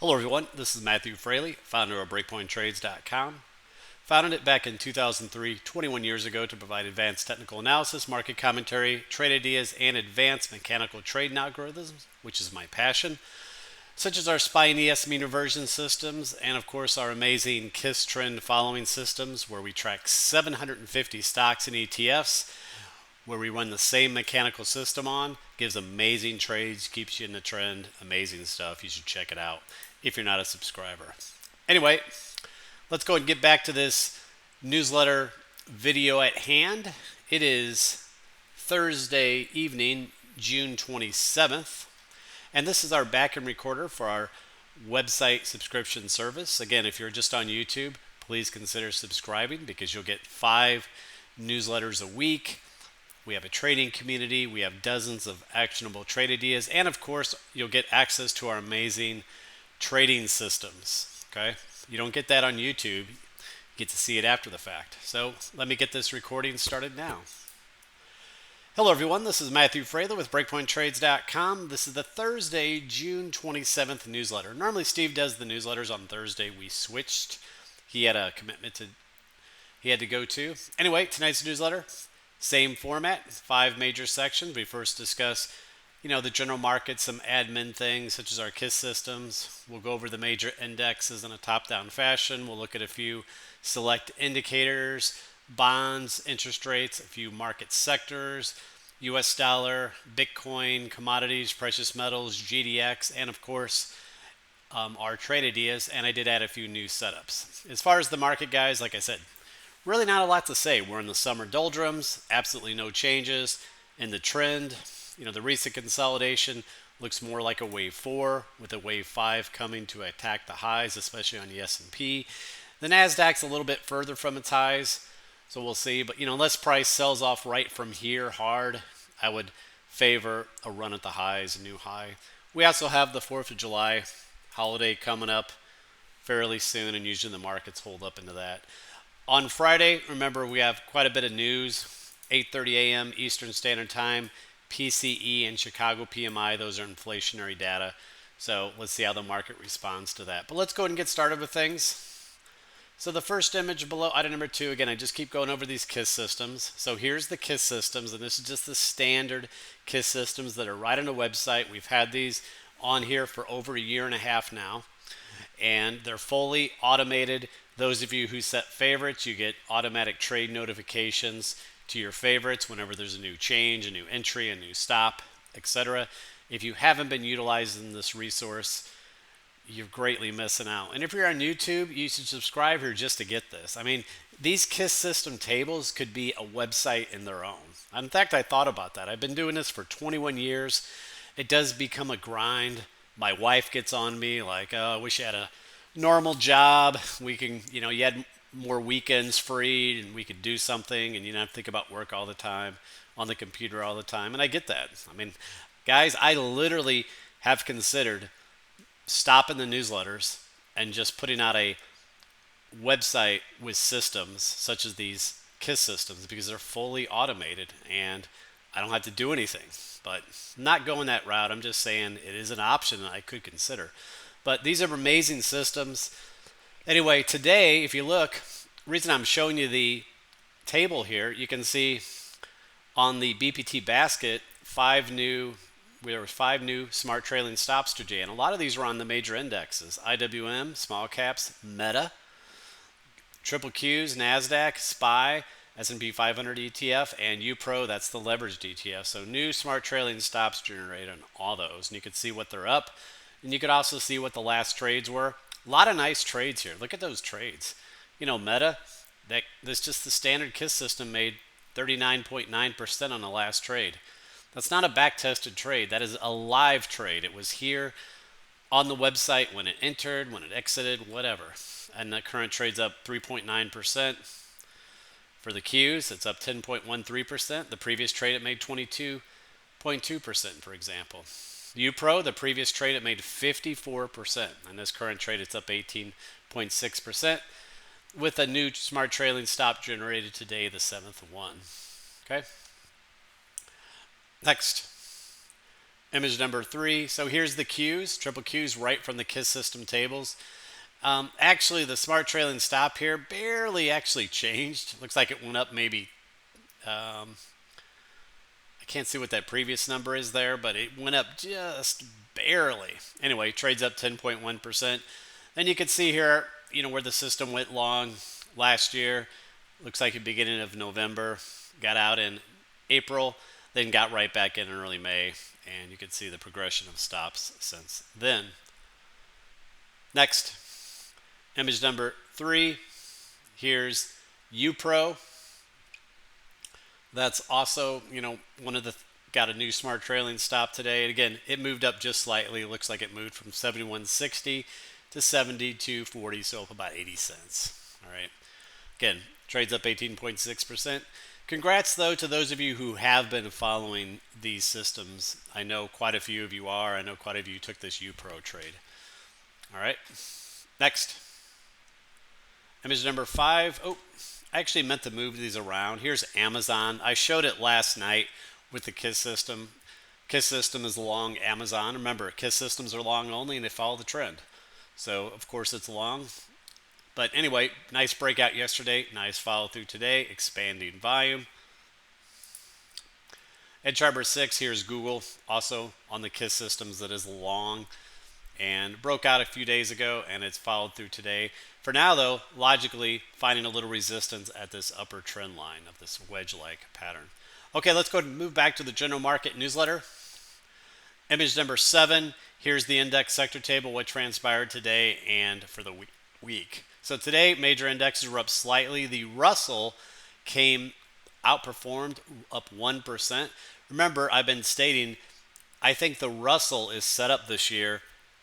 Hello everyone, this is Matthew Frailey, founder of BreakpointTrades.com. Founded it back in 2003, 21 years ago, to provide advanced technical analysis, market commentary, trade ideas, and advanced mechanical trading algorithms, which is my passion, such as our SPY and ES mean reversion systems, and of course our amazing KISS trend following systems, where we track 750 stocks and ETFs, where we run the same mechanical system on. Gives amazing trades, keeps you in the trend, amazing stuff. You should check it out if you're not a subscriber. Anyway, let's go and get back to this newsletter video at hand. It is Thursday evening, June 27th, and this is our backend recorder for our website subscription service. Again, if you're just on YouTube, please consider subscribing because you'll get 5 newsletters a week. We have a trading community. We have dozens of actionable trade ideas. And of course, you'll get access to our amazing trading systems. Okay? You don't get that on YouTube. You get to see it after the fact. So let me get this recording started now. Hello everyone, this is Matthew Frailey with BreakpointTrades.com. This is the Thursday, June 27th newsletter. Normally Steve does the newsletters on Thursday. We switched. He had a commitment he had to go to. Anyway, tonight's newsletter, same format, 5 major sections. We first discuss, the general market, some admin things such as our KISS systems. We'll go over the major indexes in a top-down fashion. We'll look at a few select indicators, bonds, interest rates, a few market sectors, US dollar, Bitcoin, commodities, precious metals, GDX, and of course, our trade ideas. And I did add a few new setups. As far as the market, guys, like I said, really not a lot to say. We're in the summer doldrums, absolutely no changes in the trend. The recent consolidation looks more like a wave 4 with a wave 5 coming to attack the highs, especially on the S&P. The Nasdaq's a little bit further from its highs, so we'll see. But unless price sells off right from here hard, I would favor a run at the highs, a new high. We also have the 4th of July holiday coming up fairly soon, and usually the markets hold up into that. On Friday, remember, we have quite a bit of news. 8:30 a.m. Eastern Standard Time, PCE and Chicago PMI. Those are inflationary data. So let's see how the market responds to that. But let's go ahead and get started with things. So the first image below, item number 2, again, I just keep going over these KISS systems. So here's the KISS systems, and this is just the standard KISS systems that are right on the website. We've had these on here for over a year and a half now, and they're fully automated. Those of you who set favorites, you get automatic trade notifications to your favorites whenever there's a new change, a new entry, a new stop, etc. If you haven't been utilizing this resource, you're greatly missing out. And if you're on YouTube, you should subscribe here just to get this. I mean, these KISS system tables could be a website in their own. In fact, I thought about that. I've been doing this for 21 years. It does become a grind. My wife gets on me like, oh, I wish I had a normal job. We can, you had more weekends free and we could do something and you don't have to think about work all the time, on the computer all the time. And I get that. I mean, guys, I literally have considered stopping the newsletters and just putting out a website with systems such as these KISS systems because they're fully automated and I don't have to do anything. But I'm not going that route. I'm just saying it is an option that I could consider. But these are amazing systems. Anyway, today, if you look, the reason I'm showing you the table here, you can see on the BPT basket, 5 new smart trailing stops today. And a lot of these were on the major indexes. IWM, small caps, Meta, triple Qs, NASDAQ, SPY, S&P 500 ETF, and UPRO, that's the leveraged ETF. So new smart trailing stops generated on all those. And you can see what they're up. And you could also see what the last trades were. A lot of nice trades here. Look at those trades. Meta, this just the standard KISS system made 39.9% on the last trade. That's not a back-tested trade. That is a live trade. It was here on the website when it entered, when it exited, whatever. And the current trade's up 3.9%. For the Qs, it's up 10.13%. The previous trade, it made 22.2%, for example. UPRO, the previous trade, it made 54%. And this current trade, it's up 18.6% with a new smart trailing stop generated today, the 7th one. Okay. Next. Image number 3. So here's the Qs, triple Qs right from the KISS system tables. Actually, the smart trailing stop here barely actually changed. Looks like it went up maybe, I can't see what that previous number is there, but it went up just barely. Anyway, trades up 10.1%. And you can see here, where the system went long last year. Looks like at the beginning of November, got out in April, then got right back in early May. And you can see the progression of stops since then. Next, image number 3. Here's UPRO. That's also, one of the got a new smart trailing stop today. And again, it moved up just slightly. It looks like it moved from 71.60 to 72.40, so up about 80 cents. All right. Again, trades up 18.6%. Congrats, though, to those of you who have been following these systems. I know quite a few of you are. I know quite a few took this UPRO trade. All right. Next. Image number 5. Oh, I actually meant to move these around. Here's Amazon. I showed it last night with the KISS system. KISS system is long Amazon. Remember, KISS systems are long only and they follow the trend. So, of course, it's long. But anyway, nice breakout yesterday. Nice follow through today. Expanding volume. Edge number 6, here's Google. Also on the KISS systems that is long. And broke out a few days ago and it's followed through today. For now, though, logically finding a little resistance at this upper trend line of this wedge-like pattern. Okay, let's go and move back to the general market newsletter. Image number 7, here's the index sector table, what transpired today and for the week. So today, major indexes were up slightly. The Russell came outperformed, up 1%. Remember, I've been stating, I think the Russell is set up this year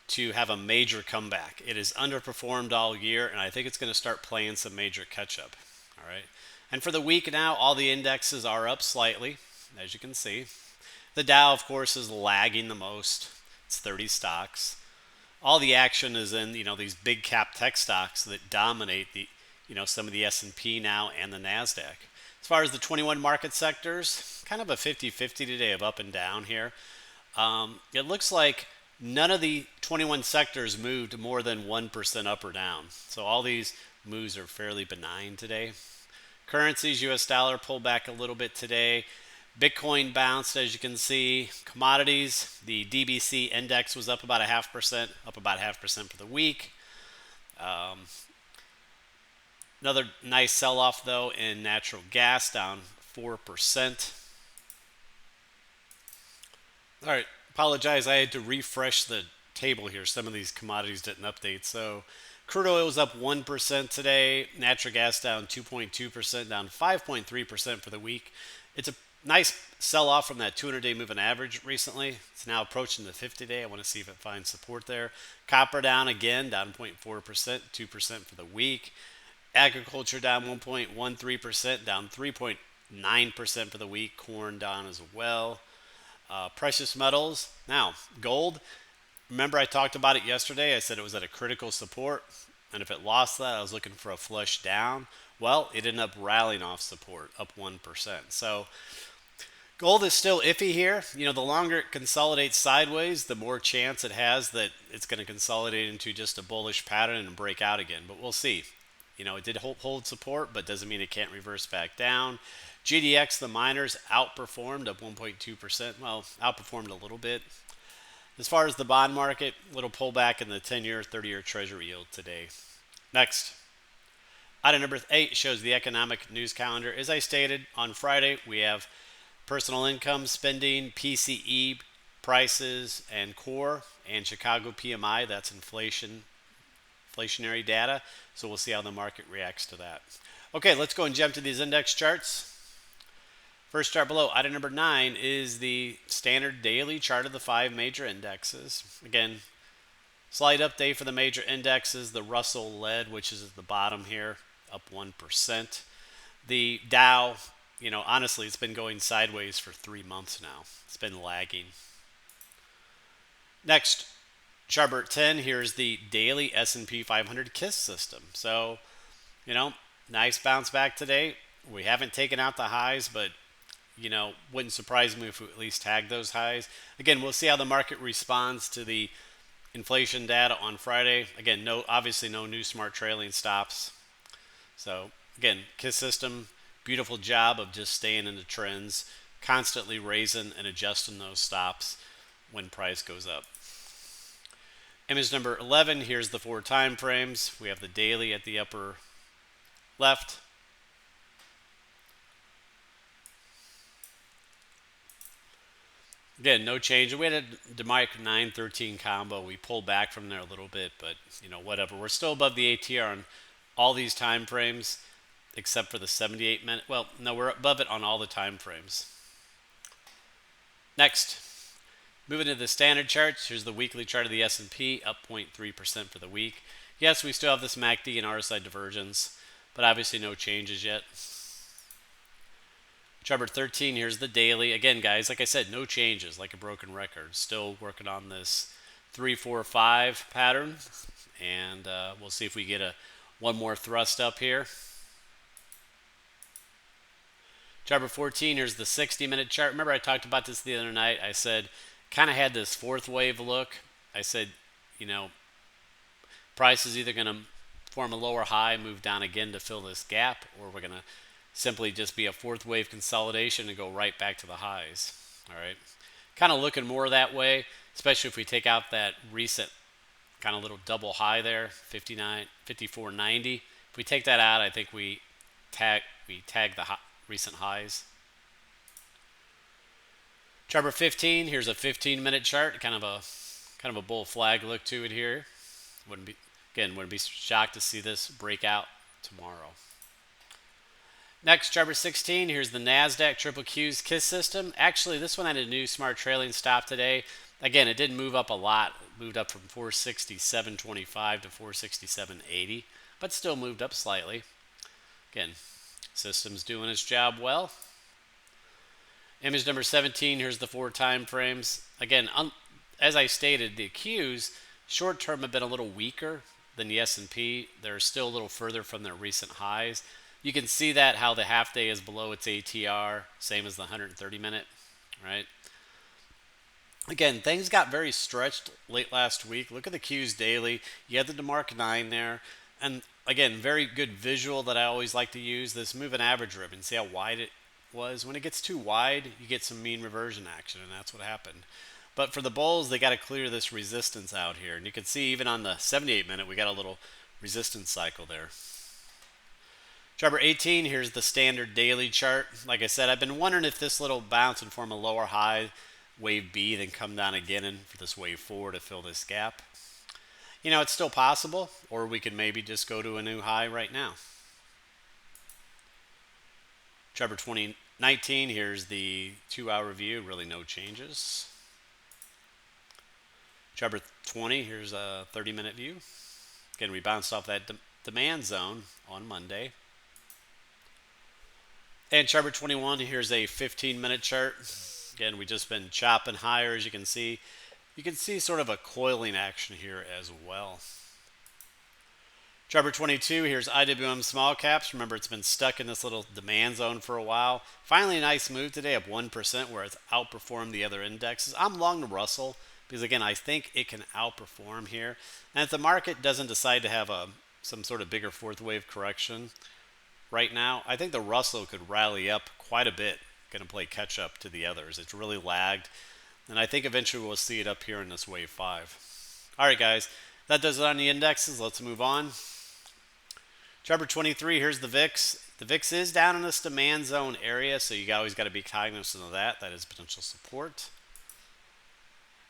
to have a major comeback. It has underperformed all year, and I think it's going to start playing some major catch-up. All right. And for the week now, all the indexes are up slightly, as you can see. The Dow, of course, is lagging the most. It's 30 stocks. All the action is in, these big cap tech stocks that dominate the, some of the S&P now and the NASDAQ. As far as the 21 market sectors, kind of a 50-50 today of up and down here. It looks like none of the 21 sectors moved more than 1% up or down. So all these moves are fairly benign today. Currencies, US dollar pulled back a little bit today. Bitcoin bounced, as you can see. Commodities, the DBC index was up about 0.5%, up about 0.5% for the week. Another nice sell-off, though, in natural gas, down 4%. All right, apologize. I had to refresh the table here. Some of these commodities didn't update. So crude oil was up 1% today. Natural gas down 2.2%, down 5.3% for the week. It's a nice sell-off from that 200-day moving average recently. It's now approaching the 50-day. I want to see if it finds support there. Copper down again, down 0.4%, 2% for the week. Agriculture down 1.13%, down 3.9% for the week. Corn down as well. Precious metals. Now, gold. Remember I talked about it yesterday. I said it was at a critical support. And if it lost that, I was looking for a flush down. Well, it ended up rallying off support, up 1%. So gold is still iffy here. The longer it consolidates sideways, the more chance it has that it's going to consolidate into just a bullish pattern and break out again. But we'll see. It did hold support, but doesn't mean it can't reverse back down. GDX, the miners, outperformed up 1.2%. Well, outperformed a little bit. As far as the bond market, little pullback in the 10-year, 30-year Treasury yield today. Next. Item number 8 shows the economic news calendar. As I stated, on Friday, we have personal income, spending, PCE prices, and core, and Chicago PMI. That's inflationary data. So we'll see how the market reacts to that. Okay, let's go and jump to these index charts. First chart below, item number 9, is the standard daily chart of the 5 major indexes. Again, slight update for the major indexes. The Russell led, which is at the bottom here, up 1%. The Dow, honestly, it's been going sideways for 3 months now. It's been lagging. Next, chart 10, here's the daily S&P 500 KISS system. So, nice bounce back today. We haven't taken out the highs, but wouldn't surprise me if we at least tag those highs. Again, we'll see how the market responds to the inflation data on Friday. Again, obviously no new smart trailing stops. So again, KISS system, beautiful job of just staying in the trends, constantly raising and adjusting those stops when price goes up. Image number 11, here's the 4 time frames. We have the daily at the upper left. Again, no change. We had a demonic 9-13 combo. We pulled back from there a little bit, but whatever. We're still above the ATR on all these time frames, except for the 78 minute. Well, no, we're above it on all the time frames. Next, moving to the standard charts. Here's the weekly chart of the S&P, up 0.3% for the week. Yes, we still have this MACD and RSI divergence, but obviously no changes yet. Chart number 13, here's the daily. Again, guys, like I said, no changes, like a broken record. Still working on this 3-4-5 pattern, and we'll see if we get one more thrust up here. Chart number 14, here's the 60-minute chart. Remember I talked about this the other night. I said, kind of had this fourth wave look. I said, price is either going to form a lower high, move down again to fill this gap, or we're going to simply just be a fourth wave consolidation and go right back to the highs. All right, kind of looking more that way, especially if we take out that recent kind of little double high there, 54.90. If we take that out, I think we tag the recent highs. Chart number 15, here's a 15-minute chart, kind of a bull flag look to it here. Wouldn't be shocked to see this break out tomorrow. Next, chart number 16, here's the NASDAQ Triple Q's KISS system. Actually, this one had a new smart trailing stop today. Again, it didn't move up a lot. It moved up from 467.25 to 467.80, but still moved up slightly. Again, system's doing its job well. Image number 17, here's the 4 time frames. Again, as I stated, the Qs short term have been a little weaker than the S&P. They're still a little further from their recent highs. You can see that how the half day is below its ATR, same as the 130 minute, right? Again, things got very stretched late last week. Look at the Qs daily. You had the DeMarc 9 there. And again, very good visual that I always like to use, this moving average ribbon. See how wide it was? When it gets too wide, you get some mean reversion action, and that's what happened. But for the bulls, they got to clear this resistance out here. And you can see even on the 78 minute, we got a little resistance cycle there. Chart number 18, here's the standard daily chart. Like I said, I've been wondering if this little bounce would form a lower high, wave B, then come down again and for this wave 4 to fill this gap. It's still possible, or we could maybe just go to a new high right now. Chart number 2019, here's the 2-hour view, really no changes. Chart number 20, here's a 30-minute view. Again, we bounced off that demand zone on Monday. And chart number 21, here's a 15-minute chart. Again, we've just been chopping higher, as you can see. You can see sort of a coiling action here as well. Chart number 22, here's IWM small caps. Remember, it's been stuck in this little demand zone for a while. Finally, a nice move today, up 1%, where it's outperformed the other indexes. I'm long the Russell because, again, I think it can outperform here. And if the market doesn't decide to have some sort of bigger fourth wave correction right now, I think the Russell could rally up quite a bit. Going to play catch up to the others. It's really lagged. And I think eventually we'll see it up here in this wave 5. All right, guys. That does it on the indexes. Let's move on. Chart number 23, here's the VIX. The VIX is down in this demand zone area, so you always got to be cognizant of that. That is potential support.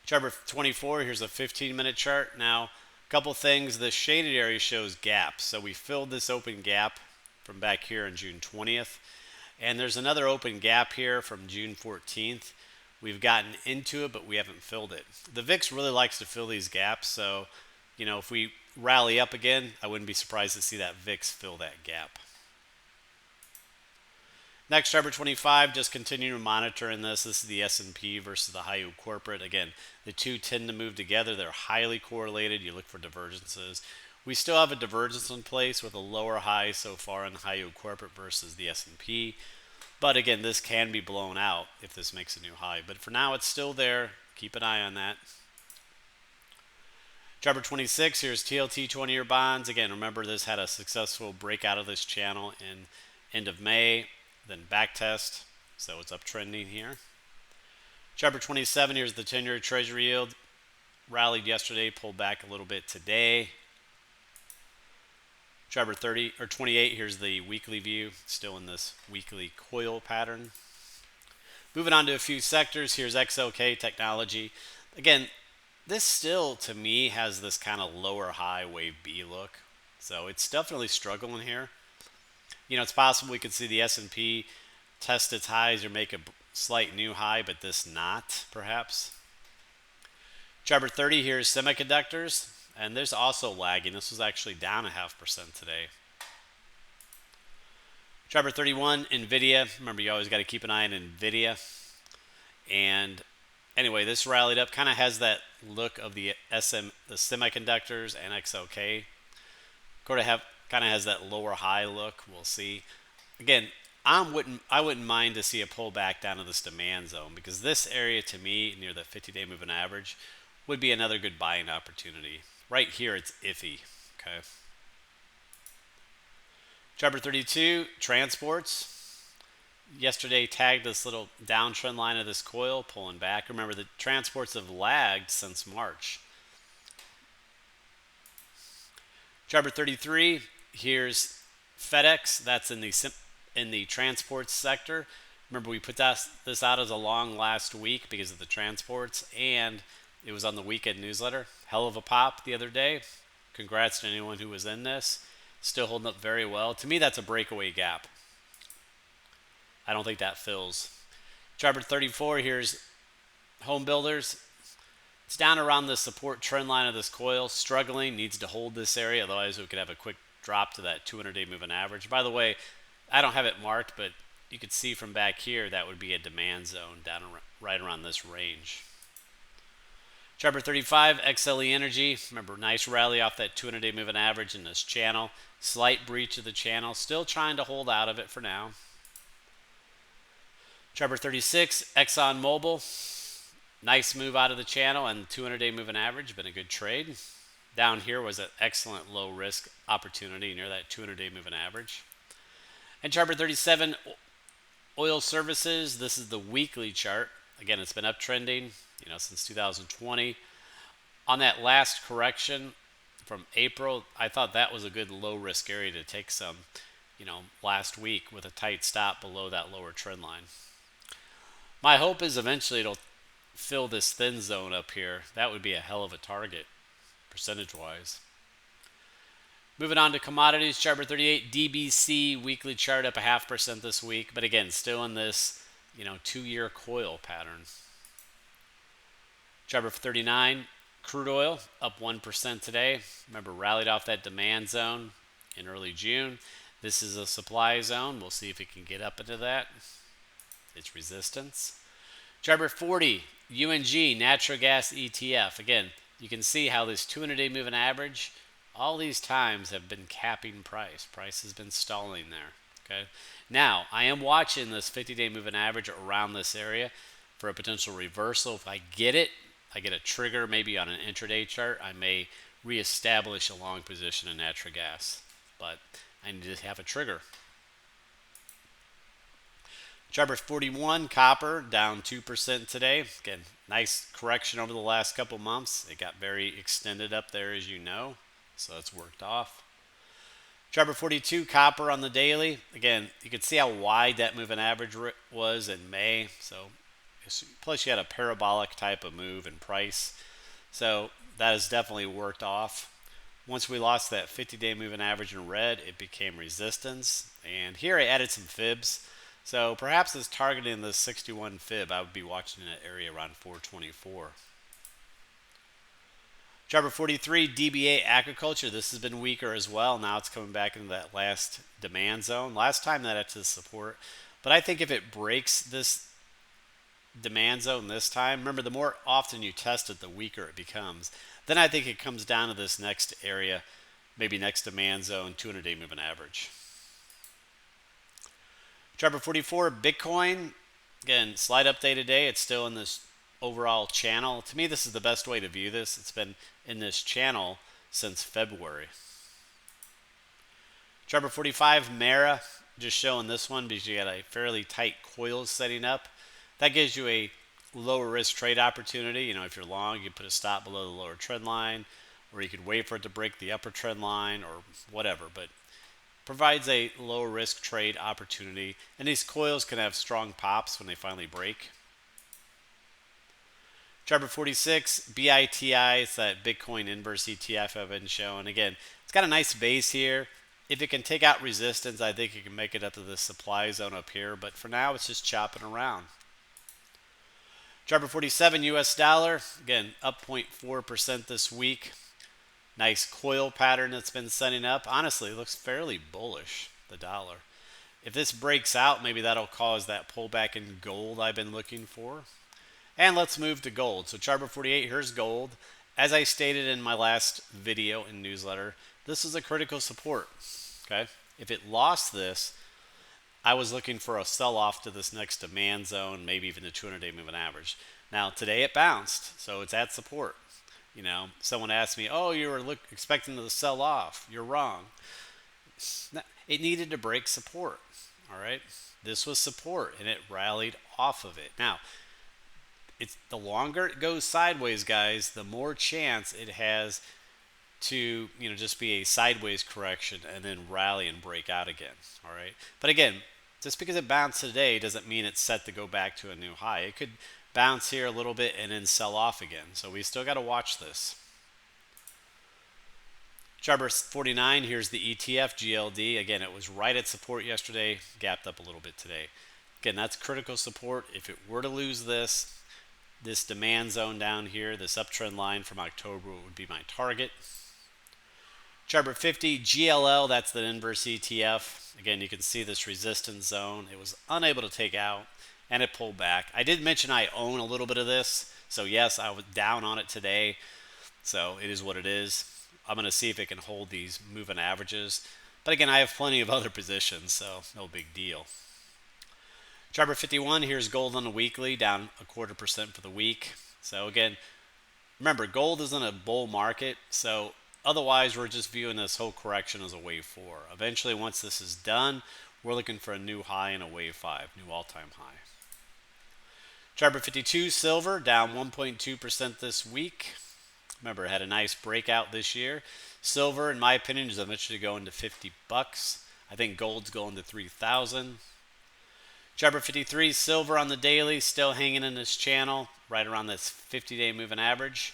Chart number 24, here's a 15-minute chart. Now, a couple things. The shaded area shows gaps. So we filled this open gap from back here on June 20th. And there's another open gap here from June 14th. We've gotten into it, but we haven't filled it. The VIX really likes to fill these gaps. So, if we rally up again, I wouldn't be surprised to see that VIX fill that gap. Next, chart number 25, just continue to monitor in this. This is the S&P versus the high yield corporate. Again, the two tend to move together. They're highly correlated. You look for divergences. We still have a divergence in place with a lower high so far in high yield corporate versus the S&P. But again, this can be blown out if this makes a new high. But for now, it's still there. Keep an eye on that. Chart 26, here's TLT 20-year bonds. Again, remember this had a successful breakout of this channel in end of May, then back test. So it's uptrending here. Chart 27, here's the 10-year Treasury yield. Rallied yesterday, pulled back a little bit today. Chart 30 or 28, here's the weekly view, still in this weekly coil pattern. Moving on to a few sectors, here's XLK technology. Again, this still to me has this kind of lower high wave B look. So it's definitely struggling here. You know, it's possible we could see the S&P test its highs or make a slight new high, but this not perhaps. Chart 30, here's semiconductors. And there's also lagging. This was actually down 0.5% today. Chart 31, NVIDIA. Remember, you always got to keep an eye on NVIDIA. And anyway, this rallied up. Kind of has that look of the semiconductors and XLK. Kind of has that lower high look. We'll see. Again, I wouldn't mind to see a pullback down to this demand zone, because this area to me near the 50-day moving average would be another good buying opportunity. Right here, it's iffy. Okay. Chart 32, transports. Yesterday tagged this little downtrend line of this coil, pulling back. Remember, the transports have lagged since March. Chart 33, here's FedEx. That's in the transports sector. Remember, we put this out as a long last week because of the transports, and it was on the weekend newsletter. Hell of a pop the other day. Congrats to anyone who was in this. Still holding up very well. To me, that's a breakaway gap. I don't think that fills. Chart 34, here's home builders. It's down around the support trend line of this coil. Struggling, needs to hold this area. Otherwise, we could have a quick drop to that 200-day moving average. By the way, I don't have it marked, but you could see from back here that would be a demand zone down right around this range. Chart 35, XLE Energy. Remember, nice rally off that 200-day moving average in this channel. Slight breach of the channel. Still trying to hold out of it for now. Chart 36, ExxonMobil. Nice move out of the channel and 200-day moving average. Been a good trade. Down here was an excellent low risk opportunity near that 200-day moving average. And chart 37, oil services. This is the weekly chart. Again, it's been uptrending, since 2020. On that last correction from April, I thought that was a good low risk area to take some, last week with a tight stop below that lower trend line. My hope is eventually it'll fill this thin zone up here. That would be a hell of a target, percentage-wise. Moving on to commodities, chart 38, DBC weekly chart up 0.5% this week, but again, still in this, 2-year coil pattern. Chart 39, crude oil up 1% today. Remember, rallied off that demand zone in early June. This is a supply zone. We'll see if it can get up into that. It's resistance. Chart 40, UNG, natural gas ETF. Again, you can see how this 200-day moving average, all these times have been capping price. Price has been stalling there. Okay. Now, I am watching this 50-day moving average around this area for a potential reversal. If I get it, I get a trigger maybe on an intraday chart, I may reestablish a long position in natural gas. But I need to have a trigger. Chart 41, copper down 2% today. Again, nice correction over the last couple months. It got very extended up there, as you know, so it's worked off. Chart 42, copper on the daily. Again, you can see how wide that moving average was in May. So, plus you had a parabolic type of move in price. So that has definitely worked off. Once we lost that 50-day moving average in red, it became resistance. And here I added some fibs. So perhaps it's targeting the 61 fib. I would be watching that area around 424. Chart 43, DBA agriculture. This has been weaker as well. Now it's coming back into that last demand zone. Last time that had to support. But I think if it breaks this demand zone this time, remember, the more often you test it, the weaker it becomes. Then I think it comes down to this next area, maybe next demand zone, 200-day moving average. Chart 44, Bitcoin. Again, slight update today. It's still in this overall channel. To me, this is the best way to view this. It's been in this channel since February. Chart 45, Mara. Just showing this one because you got a fairly tight coil setting up. That gives you a lower risk trade opportunity. You know, if you're long, you put a stop below the lower trend line, or you could wait for it to break the upper trend line or whatever. But provides a low risk trade opportunity, and these coils can have strong pops when they finally break. Chart 46, BITI, it's that Bitcoin inverse ETF I've been showing. Again, it's got a nice base here. If it can take out resistance, I think it can make it up to the supply zone up here, but for now it's just chopping around. Chart 47, US dollar, again, up 0.4% this week. Nice coil pattern that's been setting up. Honestly, it looks fairly bullish, the dollar. If this breaks out, maybe that'll cause that pullback in gold I've been looking for. And let's move to gold. So chart 48, here's gold. As I stated in my last video and newsletter, this is a critical support. Okay? If it lost this, I was looking for a sell-off to this next demand zone, maybe even the 200-day moving average. Now, today it bounced, so it's at support. You know, someone asked me, oh, you were expecting to sell off. You're wrong. It needed to break support, all right? This was support, and it rallied off of it. Now, it's the longer it goes sideways, guys, the more chance it has to, you know, just be a sideways correction and then rally and break out again, all right? But again, just because it bounced today doesn't mean it's set to go back to a new high. It could bounce here a little bit and then sell off again. So we still got to watch this. Chart 49, here's the ETF GLD. Again, it was right at support yesterday, gapped up a little bit today. Again, that's critical support. If it were to lose this demand zone down here, this uptrend line from October would be my target. Chart 50, GLL, that's the inverse ETF. Again, you can see this resistance zone. It was unable to take out, and it pulled back. I did mention I own a little bit of this. So yes, I was down on it today. So it is what it is. I'm going to see if it can hold these moving averages. But again, I have plenty of other positions, so no big deal. Chart 51, here's gold on the weekly, down 0.25% for the week. So again, remember, gold is in a bull market. So otherwise, we're just viewing this whole correction as a wave 4. Eventually, once this is done, we're looking for a new high and a wave 5, new all-time high. Chart 52, silver, down 1.2% this week. Remember, it had a nice breakout this year. Silver, in my opinion, is eventually going to $50. I think gold's going to 3,000. Chart 53, silver on the daily, still hanging in this channel, right around this 50-day moving average.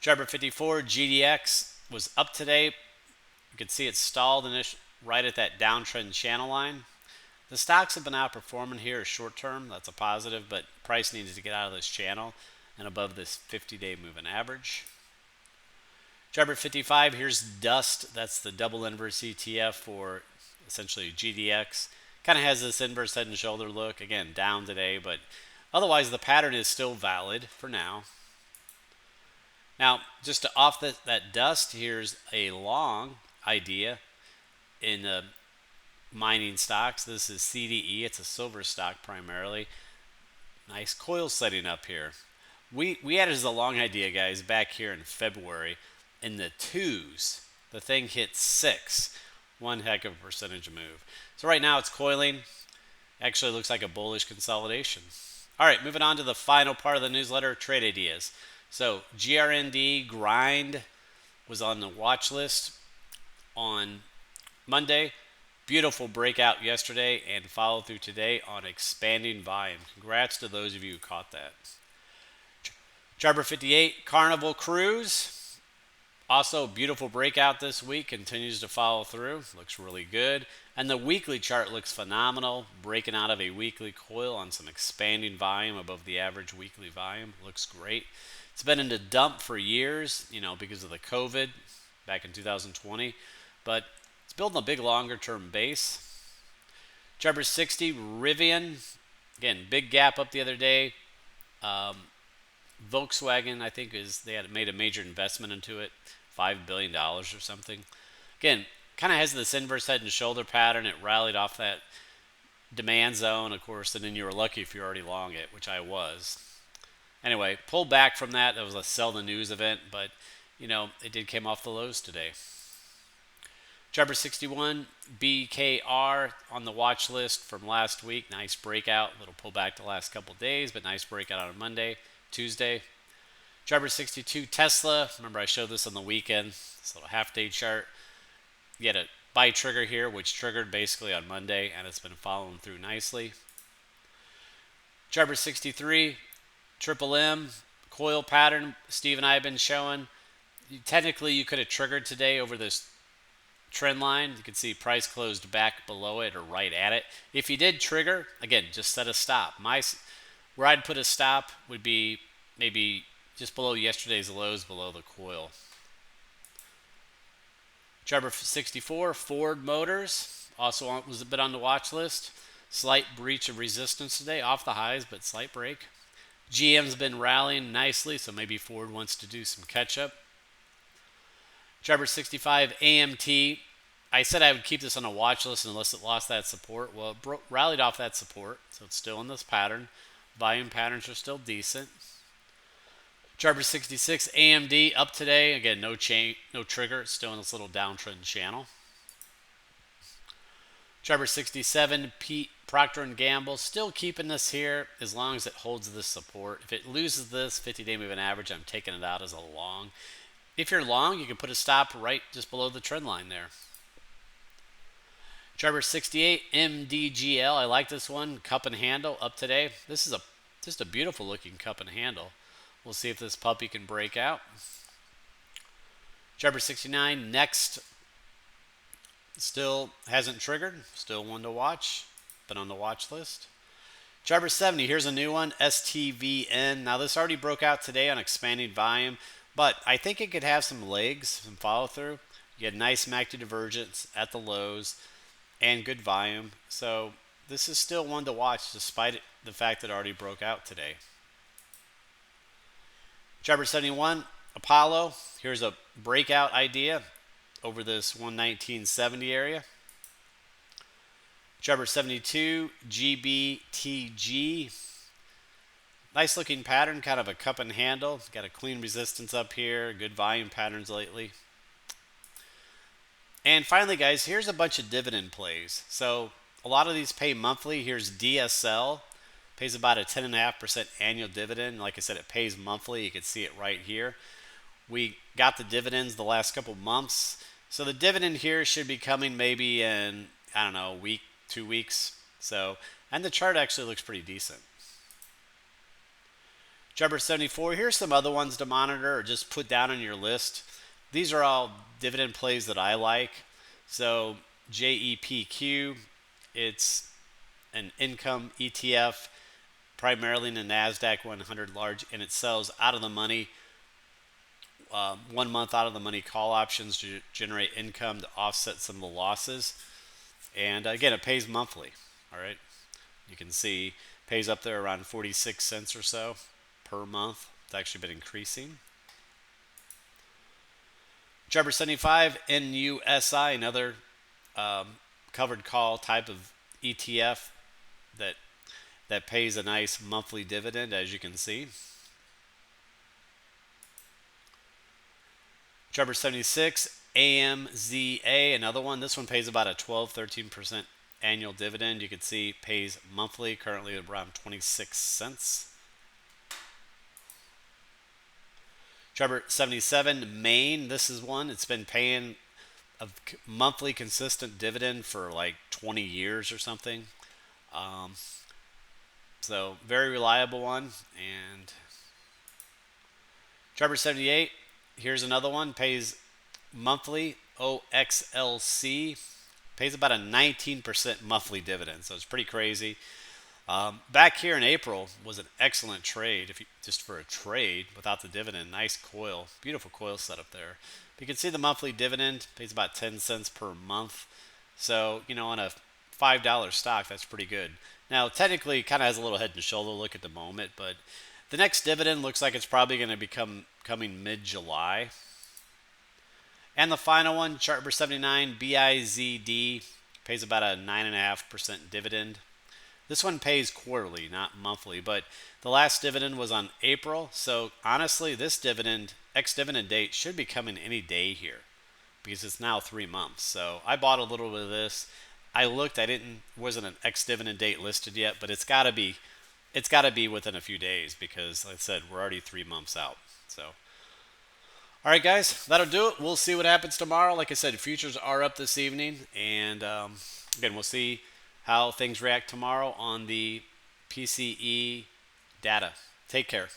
Chart 54, GDX was up today. You can see it stalled right at that downtrend channel line. The stocks have been outperforming here short term. That's a positive, but price needs to get out of this channel and above this 50-day moving average. Chart 55, here's Dust. That's the double inverse ETF for essentially GDX. Kind of has this inverse head and shoulder look. Again, down today, but otherwise the pattern is still valid for now. Now, just to off that dust, here's a long idea in mining stocks. This is CDE. It's a silver stock primarily. Nice coil setting up here. We had it as a long idea, guys, back here in February in the 2s. The thing hit 6. One heck of a percentage move. So right now it's coiling. Actually looks like a bullish consolidation. All right, moving on to the final part of the newsletter, trade ideas. So GRND grind was on the watch list on Monday. Beautiful breakout yesterday and follow through today on expanding volume. Congrats to those of you who caught that. Chart 58, Carnival Cruise. Also, beautiful breakout this week, continues to follow through, looks really good. And the weekly chart looks phenomenal, breaking out of a weekly coil on some expanding volume above the average weekly volume, looks great. It's been in the dump for years, you know, because of the COVID back in 2020, but it's building a big longer term base. Chart 60, Rivian, again, big gap up the other day. Volkswagen, I think, they had made a major investment into it, $5 billion or something. Again, kind of has this inverse head and shoulder pattern. It rallied off that demand zone, of course, and then you were lucky if you're already long it, which I was. Anyway, pulled back from that. That was a sell the news event, but it did came off the lows today. Jabber 61 BKR on the watch list from last week. Nice breakout. Little pullback the last couple days, but nice breakout on Monday, Tuesday. Jabber 62 Tesla. Remember I showed this on the weekend. This little half-day chart. You had a buy trigger here, which triggered basically on Monday, and it's been following through nicely. Jabber 63 Triple M coil pattern. Steve and I have been showing. Technically, you could have triggered today over this trend line. You can see price closed back below it or right at it. If you did trigger, again, just set a stop. Where I'd put a stop would be maybe just below yesterday's lows below the coil. Jabber 64 Ford Motors also was a bit on the watch list. Slight breach of resistance today, off the highs, but slight break. GM's been rallying nicely, so maybe Ford wants to do some catch up. Jabber 65 AMT. I said I would keep this on a watch list unless it lost that support. Well, it rallied off that support, so it's still in this pattern. Volume patterns are still decent. Jabber 66 AMD up today. Again, no trigger. It's still in this little downtrend channel. Jabber 67 Procter & Gamble. Still keeping this here as long as it holds this support. If it loses this 50-day moving average, I'm taking it out as a long. If you're long, you can put a stop right just below the trend line there. Jabber 68 MDGL. I like this one. Cup and handle up today. This is just a beautiful looking cup and handle. We'll see if this puppy can break out. Jabber 69 next. Still hasn't triggered. Still one to watch. Been on the watch list. Jabber 70. Here's a new one. STVN. Now this already broke out today on expanding volume, but I think it could have some legs, some follow through. You had nice MACD divergence at the lows and good volume. So this is still one to watch despite the fact that it already broke out today. Jabber 71 Apollo. Here's a breakout idea over this 119.70 area. Jabber 72 GBTG. Nice looking pattern, kind of a cup and handle. Got a clean resistance up here. Good volume patterns lately. And finally, guys, here's a bunch of dividend plays. So a lot of these pay monthly. Here's DSL. Pays about a 10.5% annual dividend. Like I said, it pays monthly. You can see it right here. We got the dividends the last couple months. So the dividend here should be coming maybe in, I don't know, a week, 2 weeks. So, and the chart actually looks pretty decent. Jabber 74. Here's some other ones to monitor or just put down on your list. These are all dividend plays that I like. So JEPQ, it's an income ETF, primarily in the NASDAQ 100 large, and it sells out of the money, 1 month out of the money call options to generate income to offset some of the losses. And again, it pays monthly. All right, you can see pays up there around 46 cents or so per month. It's actually been increasing. Jabber 75 NUSI, another covered call type of ETF that pays a nice monthly dividend, as you can see. Jabber 76 AMZA, another one. This one pays about a 12-13% annual dividend. You can see pays monthly, currently around 26 cents. Jabber 77 Maine, this is one. It's been paying a monthly consistent dividend for like 20 years or something. So very reliable one. And Jabber 78, here's another one. Pays monthly. OXLC pays about a 19% monthly dividend. So it's pretty crazy. Back here in April was an excellent trade, just for a trade without the dividend. Nice coil, beautiful coil setup there. But you can see the monthly dividend pays about 10 cents per month. So, on a $5 stock, that's pretty good. Now, technically, it kind of has a little head and shoulder look at the moment, but the next dividend looks like it's probably going to be coming mid-July. And the final one, chart number 79, BIZD, pays about a 9.5% dividend. This one pays quarterly, not monthly, but the last dividend was on April. So honestly, this dividend, ex-dividend date, should be coming any day here because it's now 3 months. So I bought a little bit of this. I looked, wasn't an ex-dividend date listed yet, but it's got to be within a few days because, like I said, we're already 3 months out. So, all right, guys, that'll do it. We'll see what happens tomorrow. Like I said, futures are up this evening, and again, we'll see how things react tomorrow on the PCE data. Take care.